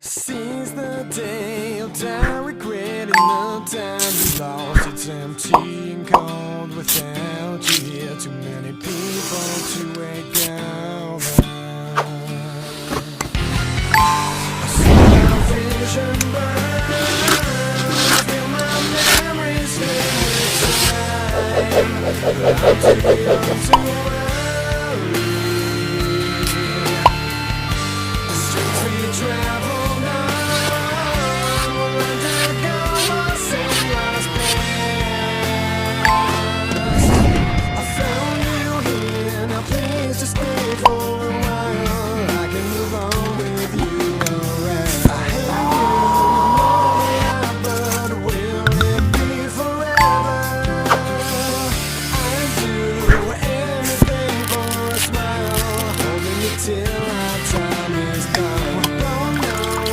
Since the day of time, regretting the time we lost. It's empty and cold without you here. Too many people to wake up. I see my vision burn, feel my memories stay with time. I'm